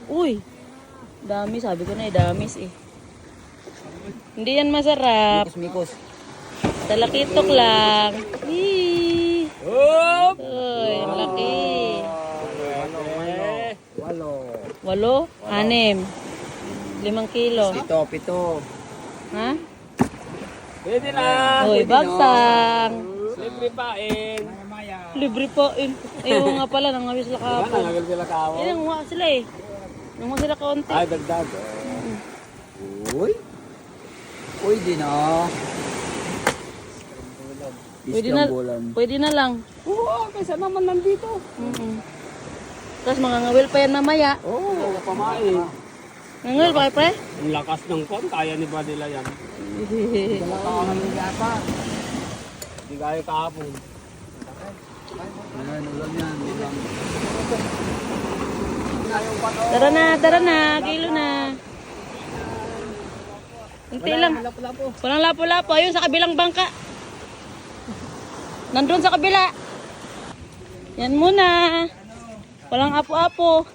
Uy, dami. Sabi ko na damis eh. Hindi yan masarap. Mikos. Talakitok lang. Yee. Uy, ang laki. 8, 6, 5 kilo. Pito. Ha? Pwede na. Uy, bagsang. Libre pain. Libre po. Ayaw nga pala, nangawi sila kahapon. Nangagal sila kawo. Eh, nanguha sila eh. Nanguha sila kaunti. Ay, dagdag. Uy. Pwede na. Pwede na lang. Oo, kaysa naman nandito. Tapos mga ngawil pa yan mamaya. Oo, pamain. Ngawil pa pre? Ang lakas ng kon, kaya ni Badila yan. Hindi kaya kahapon. Ayan, ulam yan. Ulam. Tara na. Kilo na. Unti lang. Walang lapo-lapo. Ayun sa kabilang bangka. Nandun sa kabila. Yan muna. Walang apo-apo.